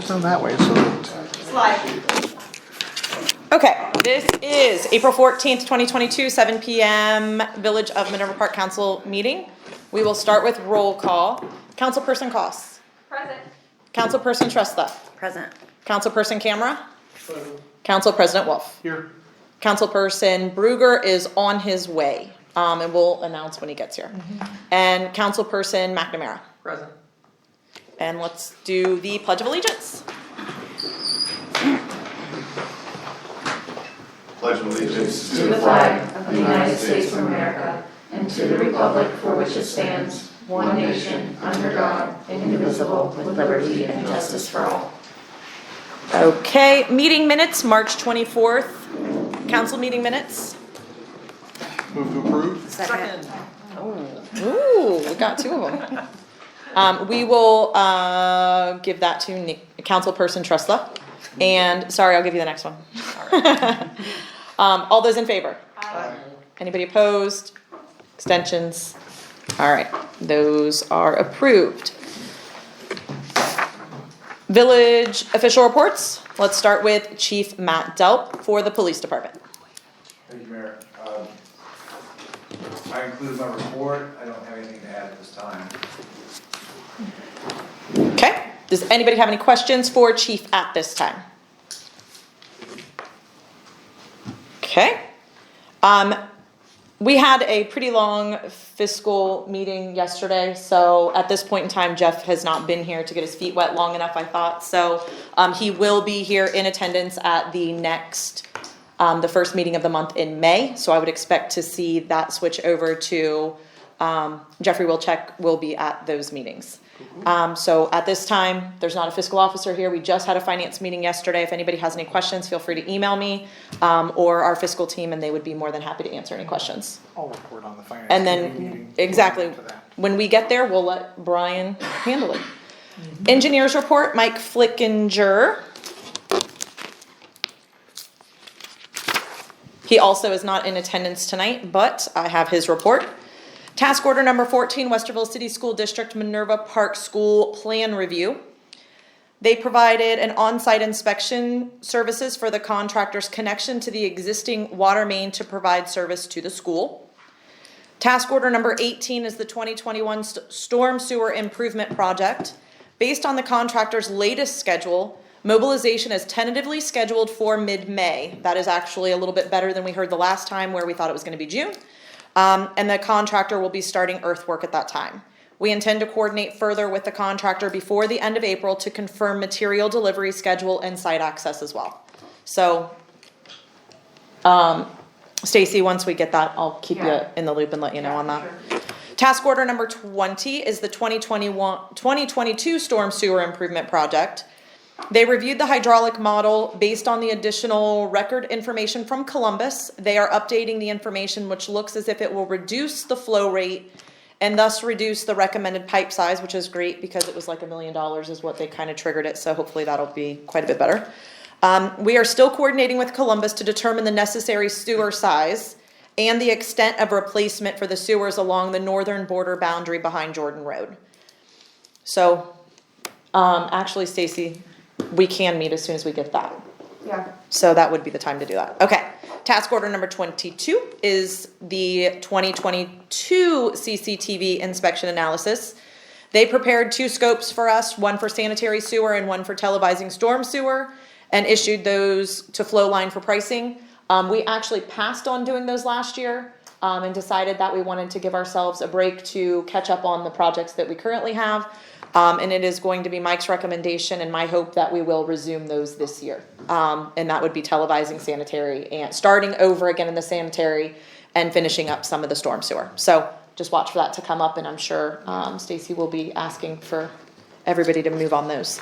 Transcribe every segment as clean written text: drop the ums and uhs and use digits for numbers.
it's done that way, so. Okay, this is April 14th, 2022, 7 PM, Village of Minerva Park Council meeting. We will start with roll call. Councilperson Costs. Present. Councilperson Trustha. Present. Councilperson Camera. Council President Wolf. Here. Councilperson Bruger is on his way, and we'll announce when he gets here. And Councilperson McNamara. Present. And let's do the Pledge of Allegiance. Pledge of allegiance to the flag of the United States of America and to the republic for which it stands, one nation, under God, indivisible, with liberty and justice for all. Okay, meeting minutes, March 24th. Council meeting minutes. Move to approve? Second. Ooh, we got two of them. We will give that to Councilperson Trustla. And, sorry, I'll give you the next one. All those in favor? Aye. Anybody opposed? Extensions? All right, those are approved. Village official reports. Let's start with Chief Matt Delp for the police department. Thank you, Mayor. I included my report. I don't have anything to add at this time. Okay, does anybody have any questions for Chief at this time? Okay. We had a pretty long fiscal meeting yesterday, so at this point in time, Jeff has not been here to get his feet wet long enough, I thought. So he will be here in attendance at the next, the first meeting of the month in May. So I would expect to see that switch over to Jeffrey Wilczek will be at those meetings. So at this time, there's not a fiscal officer here. We just had a finance meeting yesterday. If anybody has any questions, feel free to email me or our fiscal team, and they would be more than happy to answer any questions. I'll report on the finance. And meeting then, exactly, for that. when we get there, we'll let Brian handle it. Engineers report, Mike Flickinger. He also is not in attendance tonight, but I have his report. Task order number 14, Westerville City School District Minerva Park School Plan Review. They provided an on-site inspection services for the contractor's connection to the existing water main to provide service to the school. Task order number 18 is the 2021 Storm Sewer Improvement Project. Based on the contractor's latest schedule, mobilization is tentatively scheduled for mid-May. That is actually a little bit better than we heard the last time where we thought it was going to be June. And the contractor will be starting earthwork at that time. We intend to coordinate further with the contractor before the end of April to confirm material delivery schedule and site access as well. So, Stacy, once we get that, I'll keep you in the loop and let you know on that. Sure. Task order number 20 is the 2022 Storm Sewer Improvement Project. They reviewed the hydraulic model based on the additional record information from Columbus. They are updating the information, which looks as if it will reduce the flow rate and thus reduce the recommended pipe size, which is great because it was like $1 million is what they kind of triggered it. So hopefully that'll be quite a bit better. We are still coordinating with Columbus to determine the necessary sewer size and the extent of replacement for the sewers along the northern border boundary behind Jordan Road. So, actually, Stacy, we can meet as soon as we get that. Yeah. So that would be the time to do that. Okay. Task order number 22 is the 2022 CCTV inspection analysis. They prepared 2 scopes for us, one for sanitary sewer and one for televising storm sewer, and issued those to Flowline for pricing. We actually passed on doing those last year and decided that we wanted to give ourselves a break to catch up on the projects that we currently have. And it is going to be Mike's recommendation and my hope that we will resume those this year. And that would be televising sanitary and starting over again in the sanitary and finishing up some of the storm sewer. So just watch for that to come up, and I'm sure Stacy will be asking for everybody to move on those.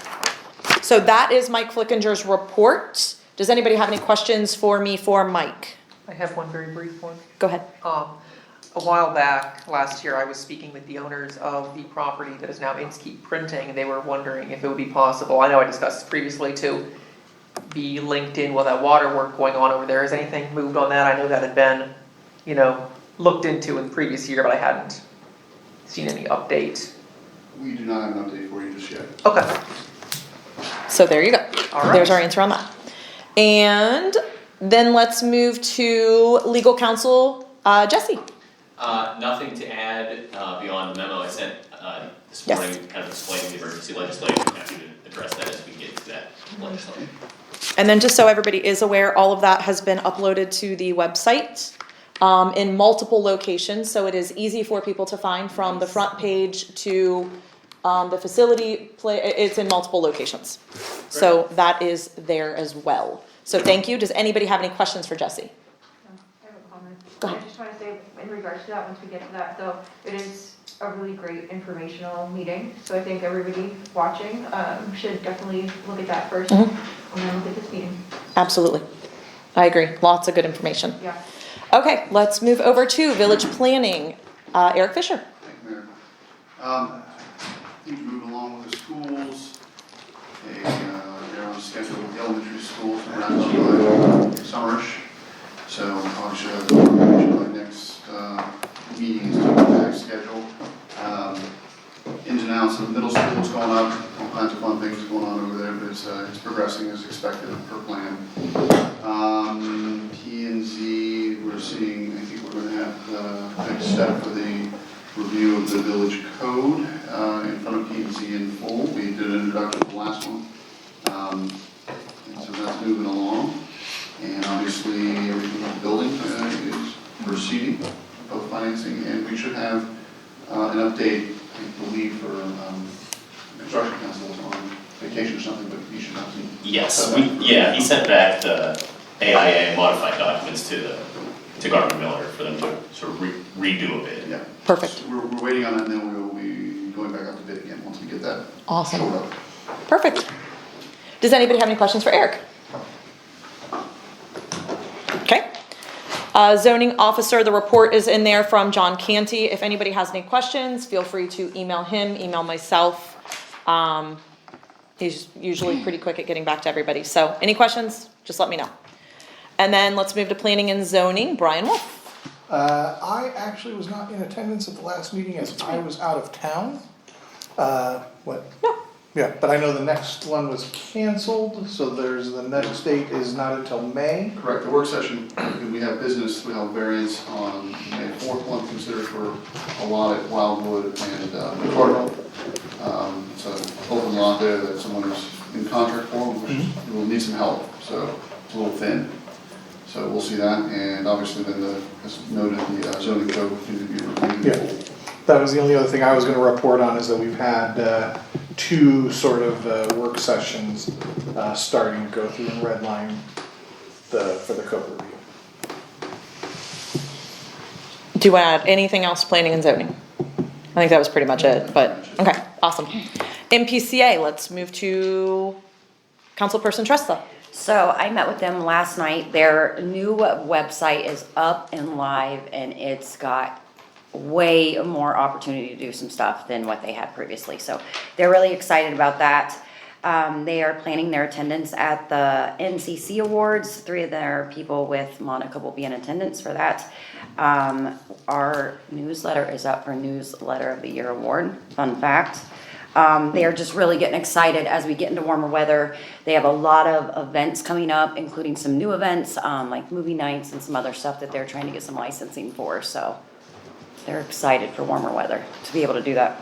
So that is Mike Flickinger's report. Does anybody have any questions for me for Mike? I have one very brief one. Go ahead. A while back, last year, I was speaking with the owners of the property that is now Inskeep Printing, and they were wondering if it would be possible, I know I discussed this previously, to be linked in with that water work going on over there. Has anything moved on that? I know that had been, looked into in the previous year, but I hadn't seen any update. We do not have an update for you just yet. Okay. So there you go. All right. There's our answer on that. And then let's move to legal counsel, Jesse. Nothing to add, beyond the memo I sent, this Yes. morning, kind of explaining the emergency legislation, happy to address that as we get to that legislation. And then just so everybody is aware, all of that has been uploaded to the website in multiple locations, so it is easy for people to find from the front page to the facility it's in multiple locations. So that is there as well. So thank you. Does anybody have any questions for Jesse? I have a comment. Go ahead. I just wanna say, in regards to that, once we get to that, though, it is a really great informational meeting, so I think everybody watching, should definitely look at that first, and then look at this meeting, Absolutely. I agree. Lots of good information. yeah. Okay, let's move over to village planning. Eric Fisher. Thank you, Mayor. Things are moving along with the schools. They're on schedule with the elementary schools to wrap up by summerish. So obviously, the information by next meeting is to the next schedule. Ins and outs of the middle school is going up, all kinds of fun things going on over there, but it's progressing as expected per plan. P and Z, we're seeing, I think we're gonna have the next step for the review of the village code in front of P and Z in full. We did an introduction to the last one. And so that's moving along. And obviously, everything with the building is proceeding, both financing, and we should have an update, I believe, for construction council is on vacation or something, but he should have some. Yes, he sent back the AIA modified documents to Gardner Miller for them to sort of redo a bid. Yeah. Perfect. So we're waiting on that, and then we will be going back out to bid again once we get that. Awesome. shored up. Perfect. Does anybody have any questions for Eric? Okay. Zoning officer, the report is in there from John Canty. If anybody has any questions, feel free to email him, email myself. He's usually pretty quick at getting back to everybody. So any questions, just let me know. And then let's move to planning and zoning. Brian Wolf. I actually was not in attendance at the last meeting as I was out of town. What? No. Yeah, but I know the next one was canceled, so the next date is not until May. Correct, the work session, we have business, we have variance on May 4th, one considered for a lot at Wildwood and McCardinal. It's an open lot there that someone is in contract for, which will need some help, so it's a little thin. So we'll see that, and obviously then as noted, the zoning code will continue to be reviewed. Yeah. That was the only other thing I was gonna report on, is that we've had two sort of work sessions starting to go through and redline for the code review. Do you want to add anything else, planning and zoning? I think that was pretty much it, but, okay, awesome. MPCA, let's move to Councilperson Tresta. So I met with them last night. Their new website is up and live, and it's got way more opportunity to do some stuff than what they had previously. So they're really excited about that. They are planning their attendance at the NCC Awards. 3 of their people with Monica will be in attendance for that. Our newsletter is up for Newsletter of the Year award, fun fact. They are just really getting excited as we get into warmer weather. They have a lot of events coming up, including some new events, like movie nights and some other stuff that they're trying to get some licensing for. So they're excited for warmer weather to be able to do that.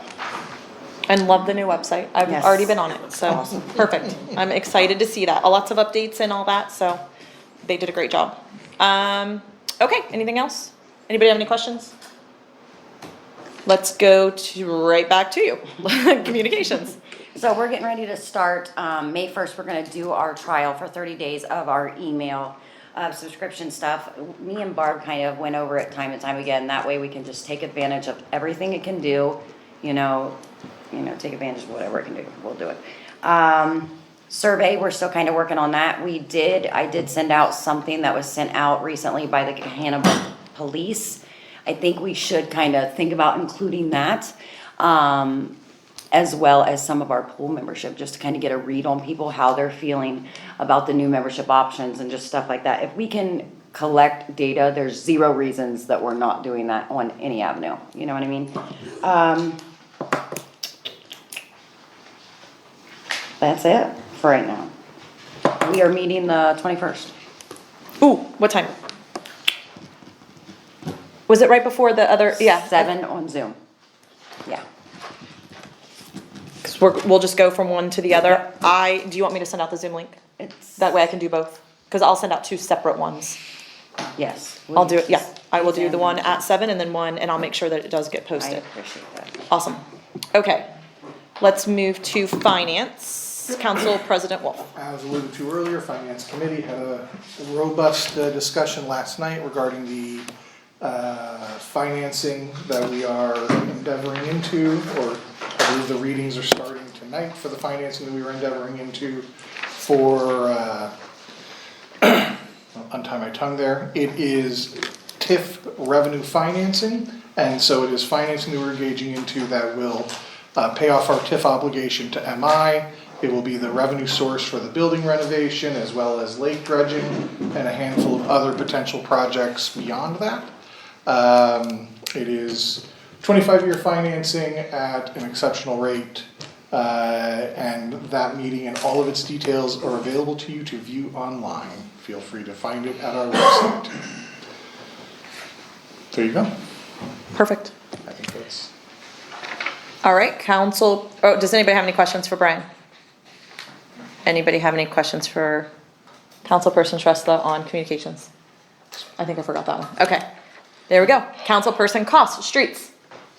And love the new website. I've Yes. already been on it, so perfect. I'm excited to see that. Lots of updates and all that, so they did a great job. Okay, anything else? Anybody have any questions? Let's go to right back to you. Communications. So we're getting ready to start, May 1st, we're gonna do our trial for 30 days of our email subscription stuff. Me and Barb kind of went over it time and time again. That way we can just take advantage of everything it can do, take advantage of whatever it can do, we'll do it. Survey, we're still kind of working on that. I did send out something that was sent out recently by the Hannibal Police. I think we should kind of think about including that, as well as some of our pool membership, just to kind of get a read on people, how they're feeling about the new membership options and just stuff like that. If we can collect data, there's 0 reasons that we're not doing that on any avenue, you know what I mean? That's it for right now. We are meeting the 21st. Ooh, what time? Was it right before the other, yeah. 7 on Zoom. Yeah. 'Cause we'll just go from one to the other. Do you want me to send out the Zoom link? It's, That way I can do both, cause I'll send out 2 separate ones. yes. I'll do it, yeah, I will do the Examine. one at 7 and then one, and I'll make sure that it does get I posted. appreciate that. Awesome. Okay, let's move to finance. Council President Wolf. As alluded to earlier, Finance Committee had a robust discussion last night regarding the financing that we are endeavoring into, or I believe the readings are starting tonight for the financing that we were endeavoring into for, untie my tongue there, it is TIF revenue financing, and so it is financing that we're engaging into that will pay off our TIF obligation to MI. It will be the revenue source for the building renovation as well as lake dredging and a handful of other potential projects beyond that. It is 25-year financing at an exceptional rate, and that meeting and all of its details are available to you to view online. Feel free to find it at our website. There you go. Perfect. I think that's. All right, council, does anybody have any questions for Brian? Anybody have any questions for Councilperson Shrestha on communications? I think I forgot that one. Okay, there we go. Councilperson Cost, streets.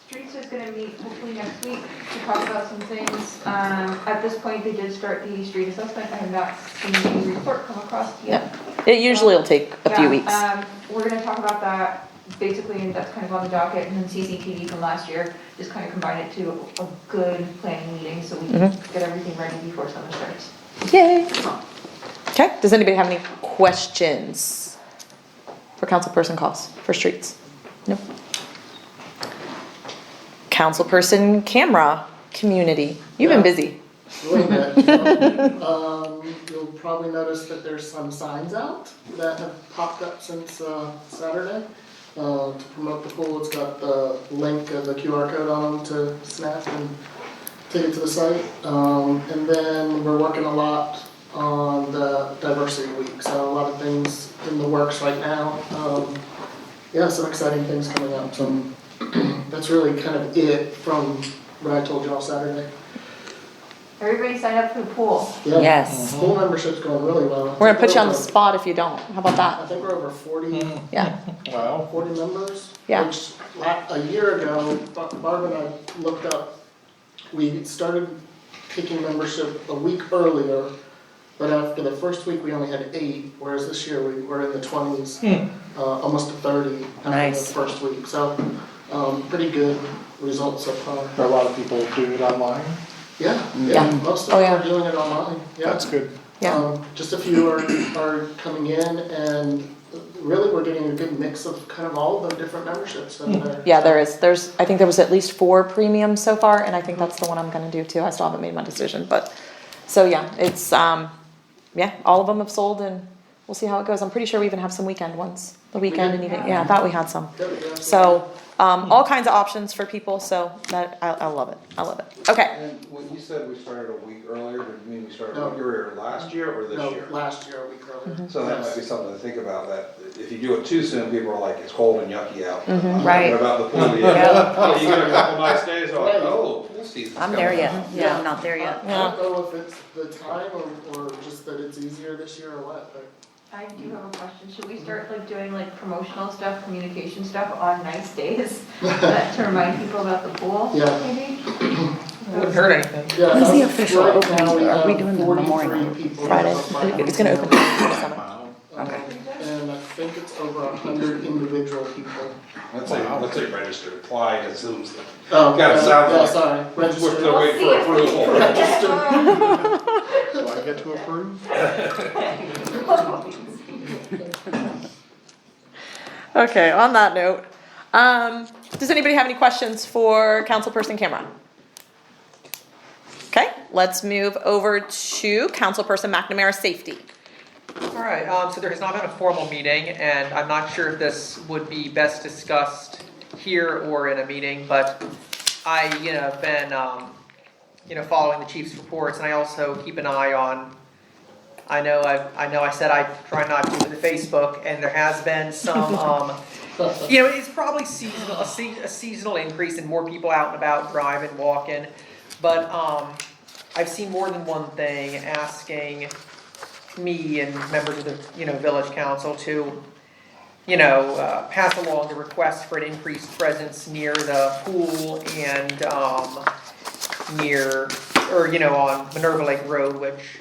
Streets is gonna meet hopefully next week to talk about some things. At this point, they did start the street assessment. I have not seen any report come across yet. It usually will take a few Yeah, weeks. We're gonna talk about that basically, and that's kind of on the docket, and then CCTV from last year, just kind of combine it to a good planning meeting so we can get everything ready before summer starts. Yay. Okay, does anybody have any questions for Councilperson Cost for streets? No. Councilperson Camera, community. You've been busy. A little bit, you know. You'll probably notice that there's some signs out that have popped up since Saturday. To promote the pool, it's got the link of the QR code on them to snap and take it to the site. And then we're working a lot on the diversity week, so a lot of things in the works right now. Yeah, some exciting things coming up. That's really kind of it from what I told you all Saturday. Everybody sign up for the pool. Yeah. Yes. Pool membership's going really well. We're gonna put you on the spot if you don't. How about I that? think we're over 40 Yeah, Wow. members. Yeah. Which a year ago, Barb and I looked up, we started taking membership a week earlier, but after the first week we only had 8, whereas this year we were in the 20s, almost to 30 after Nice. the first week. So pretty good results so far. Are a lot of people doing it online? Yeah, Yeah. most of Oh, them yeah. are doing it online. Yeah. That's good. yeah. Just a few are coming in, and really we're getting a good mix of kind of all the different memberships that are there. Yeah, there is. I think there was at least 4 premiums so far, and I think that's the one I'm gonna do too. I still haven't made my decision, but, so yeah, it's, yeah, all of them have sold and we'll see how it goes. I'm pretty sure we even have some weekend ones, the weekend and even, yeah, I thought we had some. So, all kinds of options for people, so that, I love it, I love it. Okay, And when you said we started a week earlier, did you mean we started No. a week earlier last year or this No, year? last year, a week earlier. So that might be something to think about, that if you do it too soon, people are like, it's cold and yucky out. I'm Right. talking about the pool, Yeah. you get a couple nice days, like, oh, pool season's I'm coming there up. yet. Yeah, I'm not there yet. I don't know if it's the time or just that it's easier this year or what, but. I do have a question. Should we start like doing like promotional stuff, communication stuff on nice days? To remind people about the pool, Yeah. maybe? Wouldn't hurt anything. Yeah, When's the as of official right opening? now, we Are we have doing the 43 Memorial people Friday. that apply. It's gonna open the 27th. Wow. And I think it's over 100 individual people. Let's say registered, apply, assumes that. Oh, Gotta sound yeah, like- sorry, We're registered. still waiting for approval. Do I get to approve? okay, on that note, does anybody have any questions for Councilperson Cameron? Okay, let's move over to Councilperson McNamara, safety. All right, so there has not been a formal meeting, and I'm not sure if this would be best discussed here or in a meeting, but I, have been following the chief's reports, and I also keep an eye on, I know I said I try not to with the Facebook, and there has been some, it's probably seasonal, a seasonal increase in more people out and about driving, walking, but, I've seen more than one thing asking me and members of the, village council to, pass along the request for an increased presence near the pool and, on Minerva Lake Road, which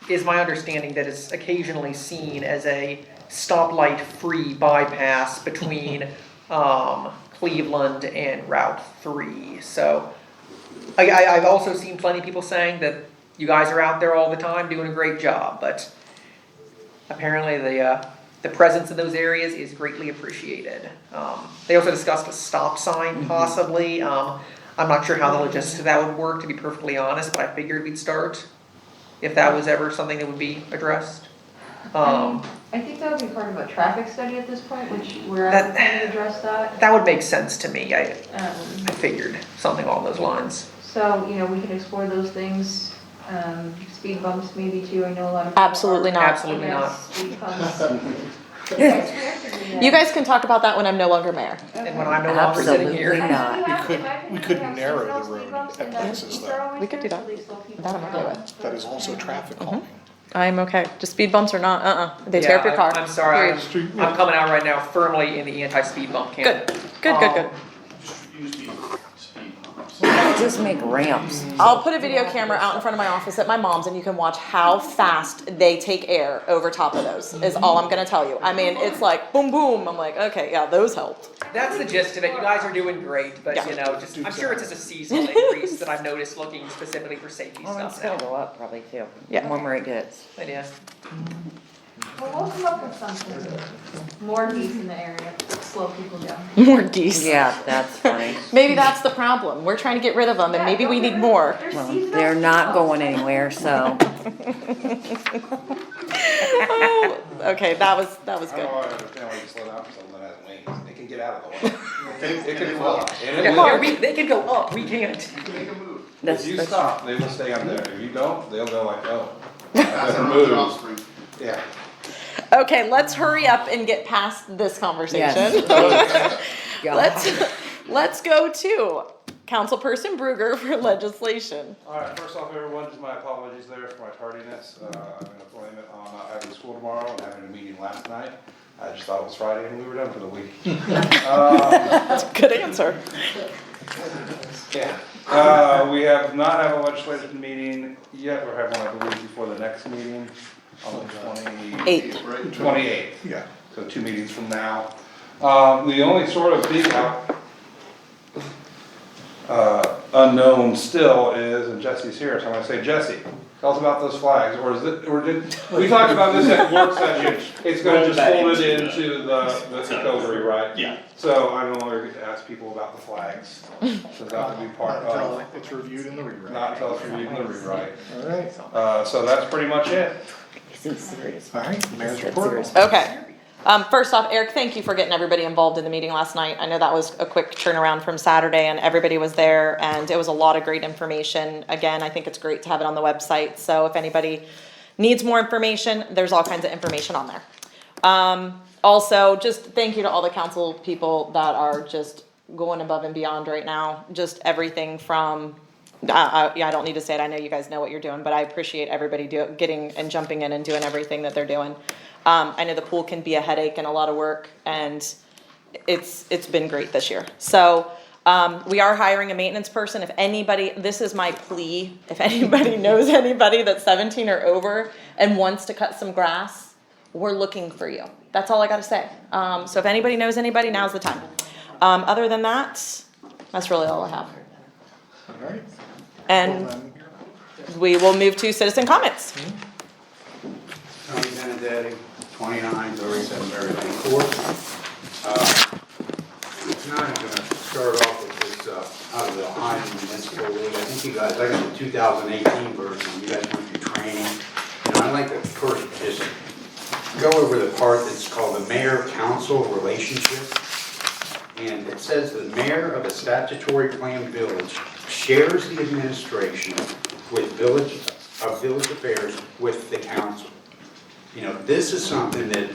is my understanding that is occasionally seen as a stoplight-free bypass between, Cleveland and Route 3, so. I've also seen plenty of people saying that you guys are out there all the time doing a great job, but apparently the presence in those areas is greatly appreciated. They also discussed a stop sign possibly. I'm not sure how the logistics of that would work, to be perfectly honest, but I figured we'd start if that was ever something that would be addressed. I think that would be part of a traffic study at this point, which we're trying to address that. That would make sense to me. I Um, figured something along those lines. So, we can explore those things, speed bumps maybe too, I know a lot of people are Absolutely not. Absolutely not. against speed bumps. You guys can talk about that when I'm no longer mayor. And when I'm no longer sitting here. We could narrow the road at places though. We could do that. That I'm okay with. That is also traffic calming. I'm okay. Just speed bumps or not, they tear up your car. I'm sorry, Period. I'm coming out right now firmly in the anti-speed bump camp. Good. Use the speed bumps. Just make ramps. I'll put a video camera out in front of my office at my mom's and you can watch how fast they take air over top of those, is all I'm gonna tell you. I mean, it's like boom, boom. I'm like, okay, yeah, those helped. That's the gist of it, you guys are doing great, but Yeah. I'm sure it's just a seasonal increase that I've noticed looking specifically for safety Well, it's stuff gonna now. go up probably too. Yeah. The warmer it gets. But yeah, Well, we'll come up with something, more geese in the area, slow people down. More geese. Yeah, that's funny. Maybe that's the problem. We're trying to get rid of them and maybe we need more. Well, they're not going anywhere, so. Oh, okay, that was I don't good. know why I understand why you slow down for something that has wings. They can get out of the way. It can will. fly. And it yeah, will. they can go up, we can't. Make a move. That's, If you that's- stop, they will stay on there. If you don't, they'll go like, oh. That's That's our a own move. offspring. Yeah. Okay, let's hurry up and get past this conversation. Yes. God. Let's go to Councilperson Bruger for legislation. All right, first off, everyone, just my apologies there for my tardiness. I'm gonna blame it on not having school tomorrow and having a meeting last night. I just thought it was Friday and we were done for the week. Good answer. Yeah, we have not had a legislative meeting yet. We're having one, I believe, before the next meeting on the 8. Right? 28th. Yeah. So 2 meetings from now. The only sort of big unknown still is, and Jesse's here, so I'm gonna say, Jesse, tell us about those flags, or did, we talked about this at work session, it's gonna just fold it into the coterie, right? Yeah. So I no longer get to ask people about the flags, so that would be part Not until of, it's reviewed in the rewrite. not until it's reviewed in the rewrite. Alright, So that's pretty much it. He's serious. alright, mayor's That's report. serious. Okay. First off, Eric, thank you for getting everybody involved in the meeting last night. I know that was a quick turnaround from Saturday and everybody was there and it was a lot of great information. Again, I think it's great to have it on the website. So if anybody needs more information, there's all kinds of information on there. Also, just thank you to all the council people that are just going above and beyond right now. Just everything from, I don't need to say it, I know you guys know what you're doing, but I appreciate everybody getting and jumping in and doing everything that they're doing. I know the pool can be a headache and a lot of work, and it's been great this year. So, we are hiring a maintenance person. If anybody, this is my plea, if anybody knows anybody that's 17 or over and wants to cut some grass, we're looking for you. That's all I gotta say. So if anybody knows anybody, now's the time. Other than that, that's really all I have. Alright. And Well, then, we will move to citizen comments. Tony Benedetti, 2937 Berry Lane Court. Tonight I'm going to start off with this out of the Ohio Municipal League. I think you guys, I got the 2018 version, you guys went through training. And I'd like to first just go over the part that's called the mayor-council relationship. And it says the mayor of a statutory planned village shares the administration with village affairs with the council. You know, this is something that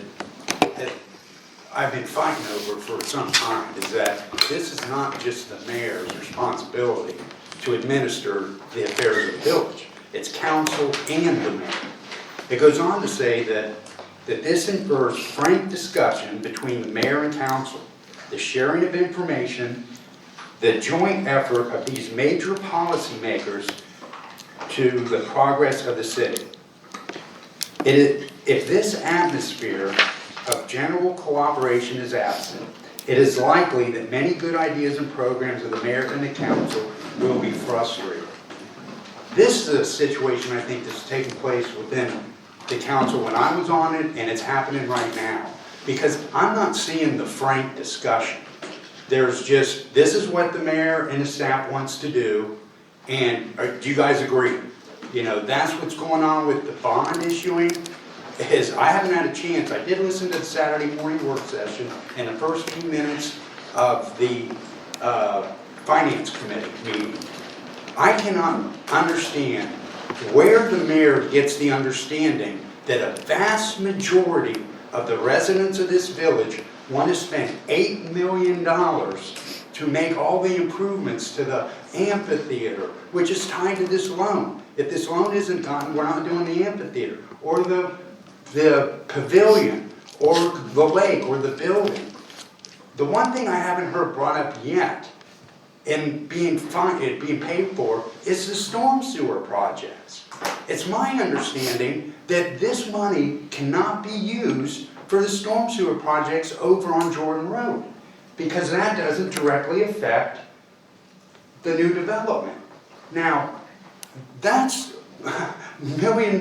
I've been fighting over for some time, is that this is not just the mayor's responsibility to administer the affairs of the village. It's council and the mayor. It goes on to say that this infers frank discussion between the mayor and council, the sharing of information, the joint effort of these major policymakers to the progress of the city. If this atmosphere of general cooperation is absent, it is likely that many good ideas and programs of the mayor and the council will be frustrated. This is a situation I think that's taking place within the council when I was on it, and it's happening right now. Because I'm not seeing the frank discussion. There's just, this is what the mayor and the staff wants to do, and do you guys agree? You know, that's what's going on with the bond issuing, is I haven't had a chance. I did listen to the Saturday morning work session and the first few minutes of the finance committee meeting. I cannot understand where the mayor gets the understanding that a vast majority of the residents of this village want to spend $8 million to make all the improvements to the amphitheater, which is tied to this loan. If this loan isn't gotten, we're not doing the amphitheater, or the pavilion, or the lake, or the building. The one thing I haven't heard brought up yet in being paid for is the storm sewer projects. It's my understanding that this money cannot be used for the storm sewer projects over on Jordan Road, because that doesn't directly affect the new development. Now, that's $1 million,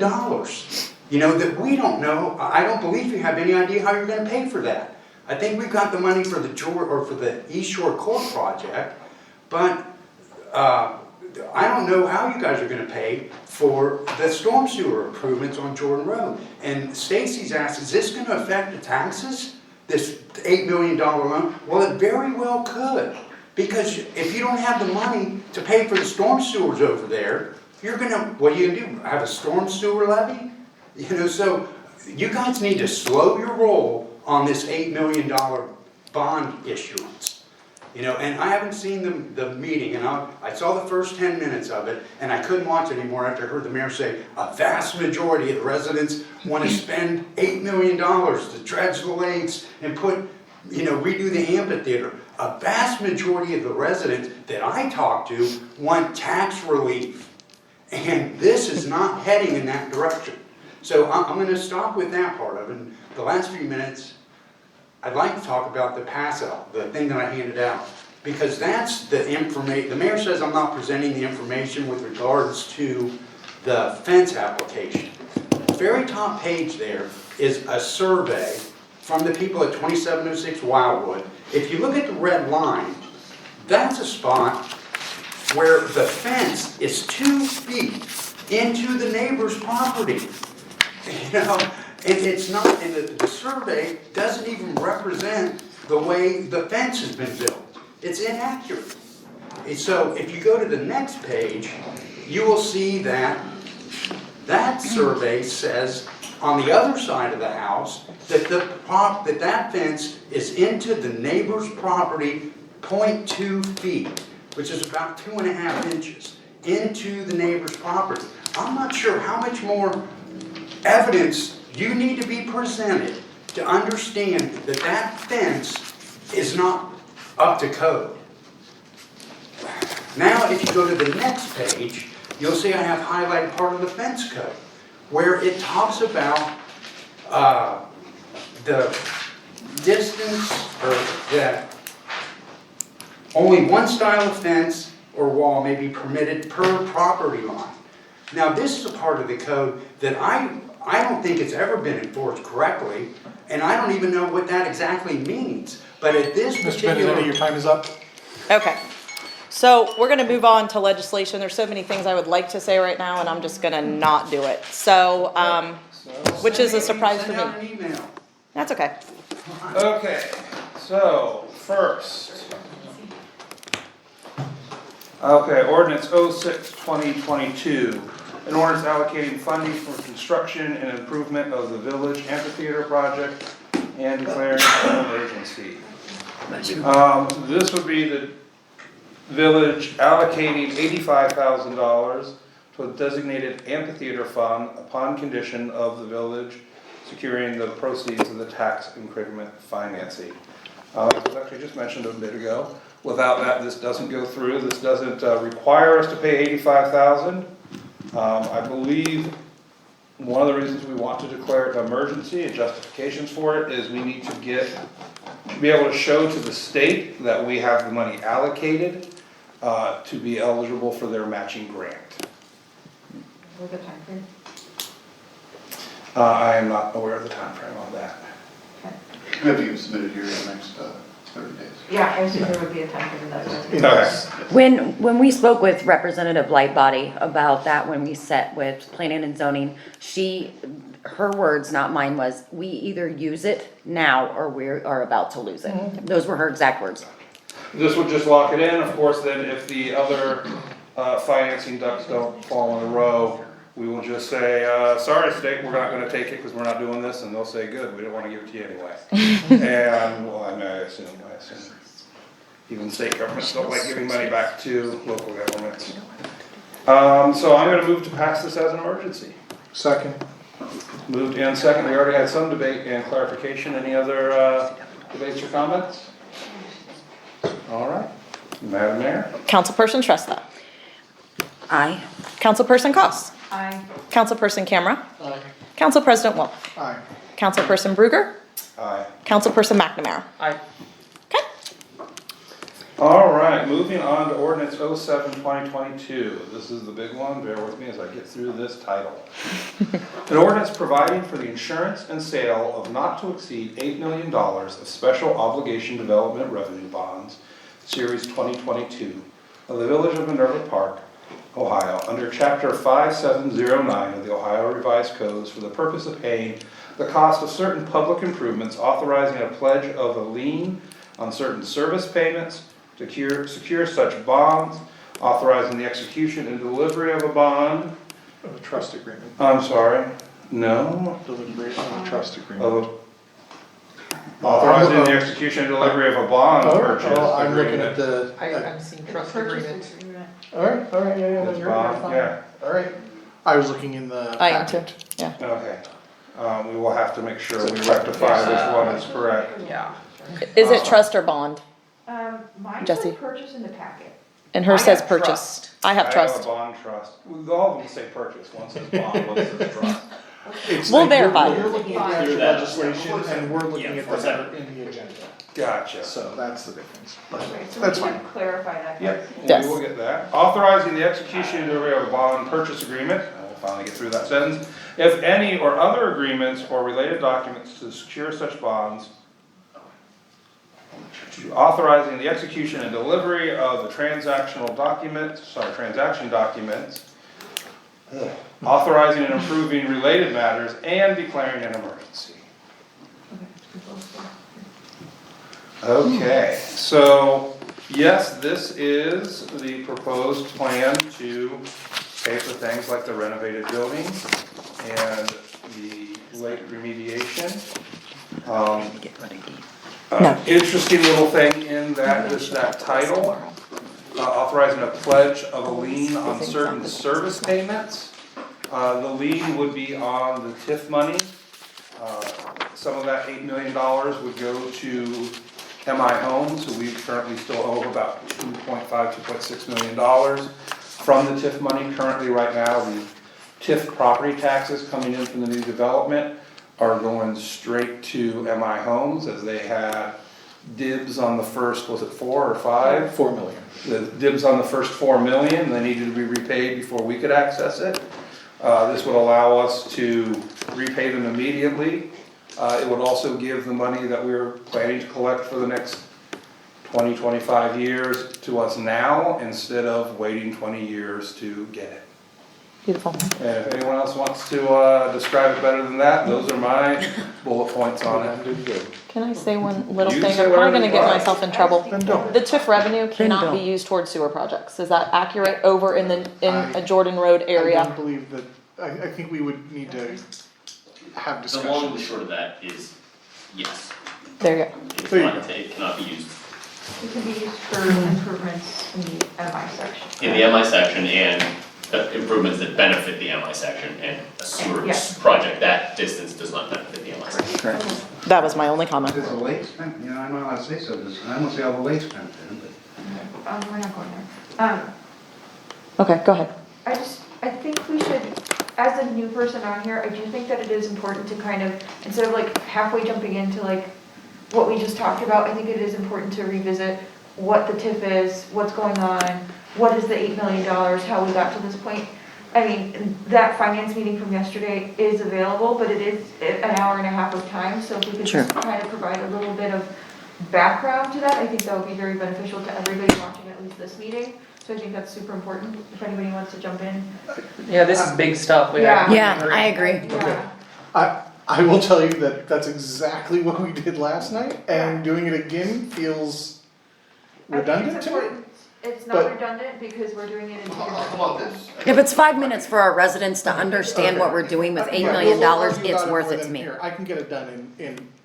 you know, that we don't know. I don't believe you have any idea how you're going to pay for that. I think we've got the money for the East Shore Court project, but I don't know how you guys are going to pay for the storm sewer improvements on Jordan Road. And Stacy's asked, is this going to affect the taxes? This $8 million loan? Well, it very well could. Because if you don't have the money to pay for the storm sewers over there, you're going to, what are you going to do? Have a storm sewer levy? You know, so you guys need to slow your roll on this $8 million bond issuance. You know, and I haven't seen the meeting, and I saw the first 10 minutes of it, and I couldn't watch anymore after I heard the mayor say a vast majority of the residents want to spend $8 million to dredge the lakes and put, you know, redo the amphitheater. A vast majority of the residents that I talk to want tax relief, and this is not heading in that direction. So I'm going to stop with that part of it. In the last few minutes, I'd like to talk about the pass-out, the thing that I handed out, because that's the information. The mayor says I'm not presenting the information with regards to the fence application. The very top page there is a survey from the people at 2706 Wildwood. If you look at the red line, that's a spot where the fence is 2 feet into the neighbor's property. You know, and it's not, and the survey doesn't even represent the way the fence has been built. It's inaccurate. And so if you go to the next page, you will see that that survey says on the other side of the house that that fence is into the neighbor's property 0.2 feet, which is about 2.5 inches into the neighbor's property. I'm not sure how much more evidence you need to be presented to understand that that fence is not up to code. Now, if you go to the next page, you'll see I have highlighted part of the fence code, where it talks about the distance, or that only one style of fence or wall may be permitted per property line. Now, this is a part of the code that I don't think it's ever been enforced correctly, and I don't even know what that exactly means. But at this Mr. particular... Benedetti, your time is up. Okay, so we're gonna move on to legislation. There's so many things I would like to say right now, and I'm just gonna not do it. So, which is a surprise for Send out me. an email. That's okay. Okay, so first, Okay, ordinance 06-2022, an ordinance allocating funding for construction and improvement of the village amphitheater project and declaring an emergency. This would be the village allocating $85,000 to a designated amphitheater fund upon condition of the village securing the proceeds of the tax increment financing. It was actually just mentioned a bit ago. Without that, this doesn't go through. This doesn't require us to pay $85,000. I believe one of the reasons we want to declare it an emergency and justifications for it is we need to be able to show to the state that we have the money allocated to be eligible for their matching grant. With a time frame. I am not aware of the time frame on that. We have to get submitted here in the next 30 days. Yeah, I assume there would be a time frame that was. Okay. When we spoke with Representative Lightbody about that, when we sat with planning and zoning, her words, not mine, was, we either use it now or we are about to lose it. Those were her exact words. This would just lock it in. Of course, then if the other financing ducks don't fall in a row, we will just say, sorry, state, we're not gonna take it because we're not doing this, and they'll say, good, we don't wanna give it to you anyway. And, well, I assume, even state governments don't like giving money back to local governments. So I'm gonna move to pass this as an emergency. Second. Moved and second, we already had some debate and clarification. Any other debates or comments? All right, Madam Mayor? Councilperson Shrestha. Aye. Councilperson Cost. Aye. Councilperson Camera. Aye. Council President Wolf. Aye. Councilperson Brugger. Aye. Councilperson McNamara. I, Okay. All right, moving on to ordinance 07-2022. This is the big one, bear with me as I get through this title. An ordinance providing for the insurance and sale of not to exceed $8 million of special obligation development revenue bonds, series 2022, of the Village of Minerva Park, Ohio, under chapter 5709 of the Ohio Revised Codes for the purpose of paying the cost of certain public improvements, authorizing a pledge of a lien on certain service payments, to secure such bonds, authorizing the execution and delivery of a bond. Of a trust agreement. I'm sorry, no. Delivery of a trust agreement. Of authorizing the execution and delivery of a bond purchase I'm looking at agreement. the. I'm seeing trust agreement. Alright, yeah, no, It's you're bond, fine. yeah. Alright. I was looking in the. I am too, packet. yeah. Okay. We will have to make sure we rectify this one is correct. Yeah. Is it trust or bond? Mine Jesse. said purchase in the packet. And hers I says have purchase. trust. I have I have a trust. bond trust. All of them say purchase. One says bond, one says trust. It's We'll like you're- verify. You're looking at the actual Clear that up. legislation and we're looking at for the that. header in the agenda. Gotcha. So that's the difference. But Right, so that's we fine. can clarify that. Yep, Yes. we will get that. Authorizing the execution and delivery of a bond purchase agreement, and we'll finally get through that sentence. If any or other agreements or related documents to secure such bonds. Authorizing the execution and delivery of the transaction documents. Authorizing and approving related matters and declaring an emergency. Okay, so, yes, this is the proposed plan to pay for things like the renovated buildings and the lake remediation. Interesting little thing in that is that title, authorizing a pledge of a lien on certain service payments. The lien would be on the TIF money. Some of that $8 million would go to MI Homes, who we currently still owe about $2.6 million from the TIF money. Currently, right now, the TIF property taxes coming in from the new development are going straight to MI Homes, as they had dibs on the first, was it 4 or 5? 4 million. The dibs on the first 4 million, they needed to be repaid before we could access it. This would allow us to repay them immediately. It would also give the money that we were planning to collect for the next 20, 25 years to us now, instead of waiting 20 years to get it. Beautiful. And if anyone else wants to, describe it better than that, those are my bullet points on it. Did good. Can I say one little You thing? say I'm probably whatever gonna you get want. myself in trouble. Then don't. The TIF revenue cannot be don't. used towards sewer projects. Is that accurate over in I- a Jordan Road I area? don't believe that, I think we would need to have The long and the discussions. short of that is, yes, There you go. it's There you not, it cannot be used It can be used for improvements in the MI section. in the MI section and improvements that benefit the MI section and a sewer Yes. project, that distance does not benefit the MI section. That was my only comment. Does the lake spend, you know, I'm not allowed to say so, I don't see how the lake's spent then, but. We're not going there. Okay, go ahead. I think we should, as a new person on here, I do think that it is important to kind of, instead of like halfway jumping into like what we just talked about, I think it is important to revisit what the TIF is, what's going on, what is the $8 million, how we got to this point. I mean, that finance meeting from yesterday is available, but it is an hour and a half of time, so if we could just kind of provide a little bit of background to that, I think that would be very beneficial to everybody watching at least this meeting. So I think that's super important, if anybody wants to jump in. Yeah, this is big stuff. We Yeah. have- Yeah, I agree. Yeah, I will tell you that that's exactly what we did last night, and doing it again feels I think redundant it's to me. important. It's not but- redundant because we're doing it in two How different about meetings. this? If it's 5 minutes for our residents to understand what we're doing with $8 Yeah, million, we'll argue it's about worth more it to than me. here. I can get it done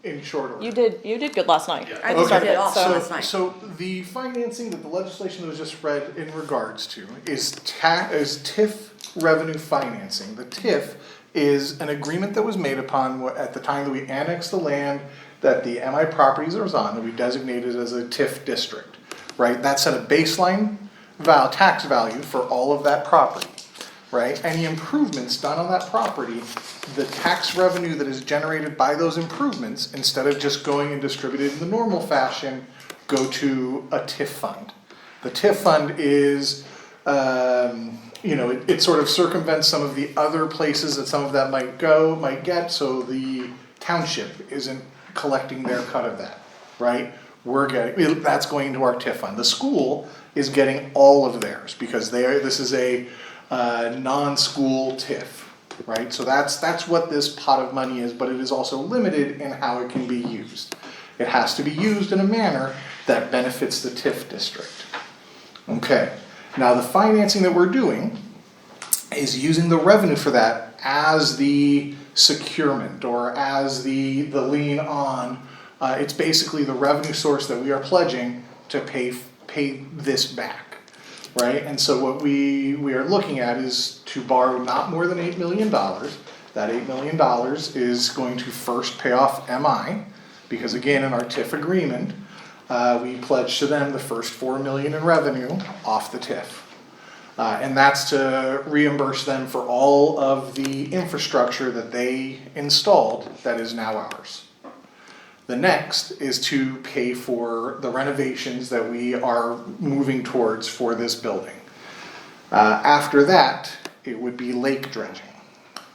in short order. You did good last night. I think you did also So- last night. So the financing that the legislation that was just read in regards to is TIF revenue financing. The TIF is an agreement that was made upon at the time that we annexed the land that the MI properties was on, that we designated as a TIF district, right? That set a baseline tax value for all of that property, right? Any improvements done on that property, the tax revenue that is generated by those improvements, instead of just going and distributed in the normal fashion, go to a TIF fund. The TIF fund is, it sort of circumvents some of the other places that some of that might get, so the township isn't collecting their cut of that, right? That's going into our TIF fund. The school is getting all of theirs, because this is a non-school TIF, right? So that's what this pot of money is, but it is also limited in how it can be used. It has to be used in a manner that benefits the TIF district. Okay, now the financing that we're doing is using the revenue for that as the securement or as the lien on. It's basically the revenue source that we are pledging to pay this back, right? And so what we are looking at is to borrow not more than $8 million. That $8 million is going to first pay off MI, because again, in our TIF agreement, we pledged to them the first $4 million in revenue off the TIF. And that's to reimburse them for all of the infrastructure that they installed that is now ours. The next is to pay for the renovations that we are moving towards for this building. After that, it would be lake dredging.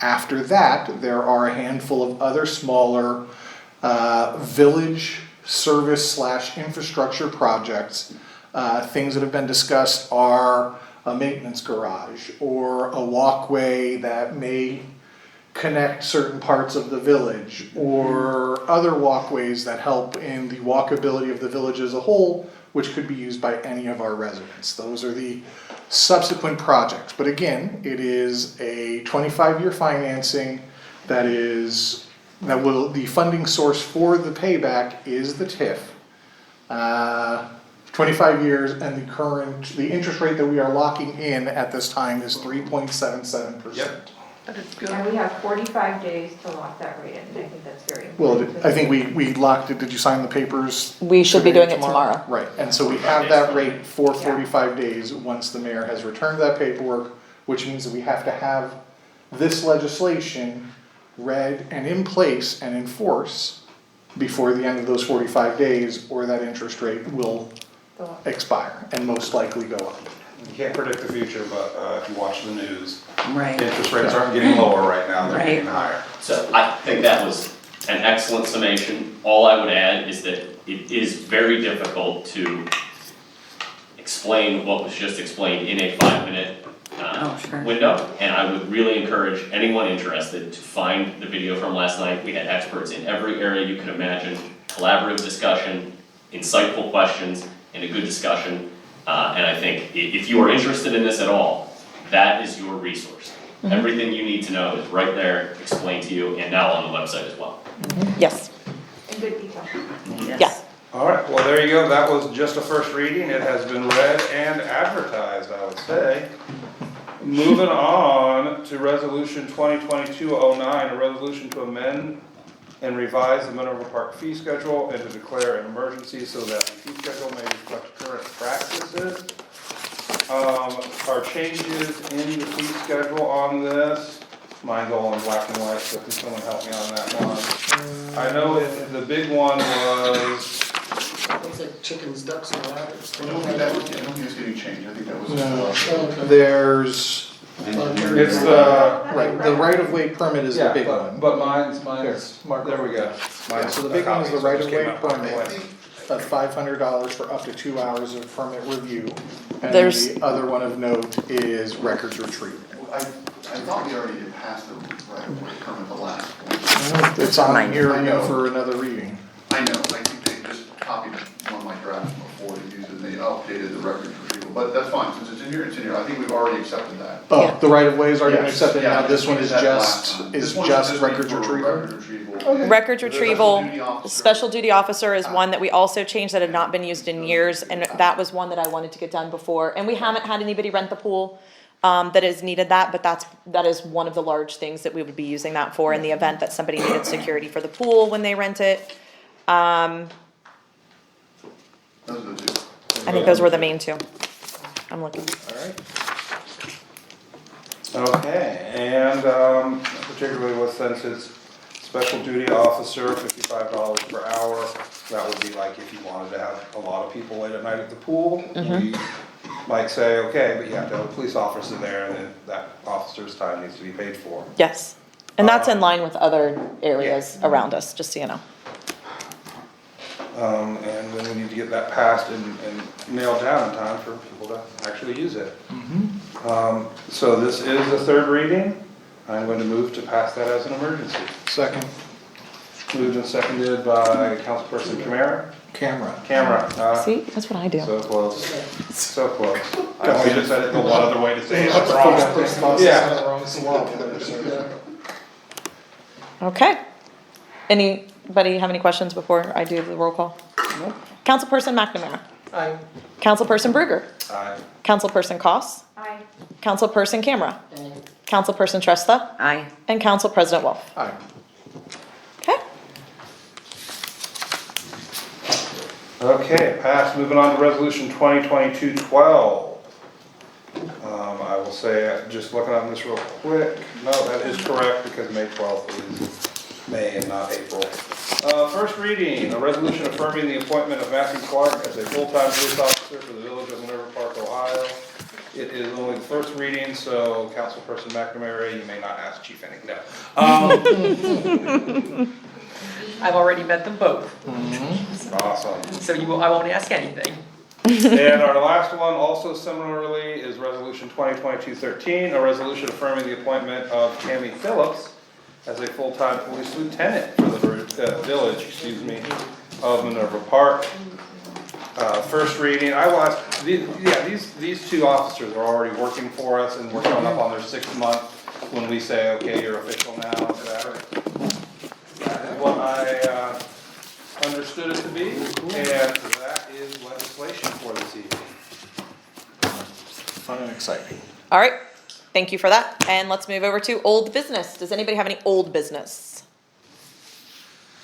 After that, there are a handful of other smaller village service / infrastructure projects. Things that have been discussed are a maintenance garage or a walkway that may connect certain parts of the village, or other walkways that help in the walkability of the village as a whole, which could be used by any of our residents. Those are the subsequent projects. But again, it is a 25-year financing the funding source for the payback is the TIF. 25 years, and the interest rate that we are locking in at this time is 3.77%. Yep. That is good. And we have 45 days to lock that rate in, and I think that's very Well, important. I think we locked it, did you sign the papers? We should be today, doing it tomorrow. Right, and so we have that rate for 45 days once the mayor has returned that paperwork, which means that we have to have this legislation read and in place and in force before the end of those 45 days, or that interest rate will Go up. expire and most likely go up. You can't predict the future, but, if you watch the news, Right. interest rates aren't getting lower right now, they're getting Right. higher. So I think that was an excellent summation. All I would add is that it is very difficult to explain what was just explained in a 5-minute Oh, sure. window. And I would really encourage anyone interested to find the video from last night. We had experts in every area you could imagine, collaborative discussion, insightful questions, and a good discussion. And I think if you are interested in this at all, that is your resource. Everything you need to know is right there, explained to you, and now on the website as well. Yes, In good detail. yeah. All right, well, there you go, that was just a first reading, it has been read and advertised, I would say. Moving on to resolution 2022-09, a resolution to amend and revise the Minerva Park fee schedule and to declare an emergency so that the fee schedule may reflect current practices. Our changes in the fee schedule on this, mine's all in black and white, so can someone help me on that one? I know the big one was, Looks like chickens, ducks, and rabbits. I don't think it's getting changed, I think that was. No, there's, it's the, right, the right-of-way permit is the yeah, big one. but mine's, Here, mark. there we go. Mine's So the big one is the a copy, so it right-of-way just came out black and permit white. of $500 for up to 2 hours of permit review. And There's- the other one of note is records retrieval. I thought we already had passed the right-of-way permit the last one. It's on Mine. here I know. for another reading. I know, I think they just copied one of my drafts before to use it, and they updated the record retrieval, but that's fine, since it's in here, I think we've already accepted that. Oh, the right-of-way is already been Yes, accepted, yeah, now this one we is did that last just, time. is This one's just just records for retrieval? record retrieval. Okay. Records The retrieval, special duty officer. special duty officer is one that we also changed that had not been used in years, and that was one that I wanted to get done before. And we haven't had anybody rent the pool, that has needed that, but that is one of the large things that we would be using that for in the event that somebody needed security for the pool when they rent it. Those are the two. I think those were the main two. I'm looking. Alright. Okay, and particularly with since it's special duty officer, $55 per hour, that would be like if you wanted to have a lot of people late at night at the pool. We might say, okay, but you have to have a police officer there, and then that officer's time needs to be paid for. Yes, and that's in line with other areas around us, just so you know. And then we need to get that passed and nailed down in time for people to actually use it. So this is the third reading. I'm going to move to pass that as an emergency. Second, Moved and seconded by Councilperson Camara. camera. See, that's what I do. So close, so close. I only just said it the one other way to say it, that's wrong. Yeah. Wrong swap there, so. Okay. Anybody have any questions before I do the roll call? Councilperson McNamara. Aye. Councilperson Brugger. Aye. Councilperson Koss. Aye. Councilperson Camera. Councilperson Tresta. Aye. And Council President Wolf. Aye. Okay. Okay, passed. Moving on to resolution 2022-12. I will say, just looking on this real quick, no, that is correct because May 12th is May and not April. First reading, a resolution affirming the appointment of Matthew Clark as a full-time police officer for the village of Minerva Park, Ohio. It is only the first reading, so Councilperson McNamara, you may not ask Chief anything. No. I've already met them both, Awesome. so I won't ask anything. And our last one, also similarly, is resolution 2022-13, a resolution affirming the appointment of Tammy Phillips as a full-time police lieutenant for the village, of Minerva Park. First reading, I will ask, these two officers are already working for us and we're coming up on their 6th month when we say, okay, you're official now. That is what I understood it to be, and that is legislation for this evening. Fun and exciting. All right. Thank you for that. And let's move over to old business. Does anybody have any old business?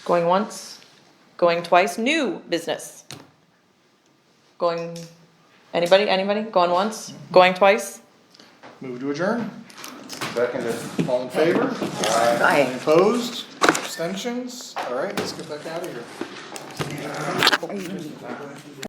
Going once? Going twice? New business? Going, anybody? Going once? Going twice? Move to adjourn. Seconded. All in favor? Aye. Any opposed? Abstentions? All right, let's get back out of here.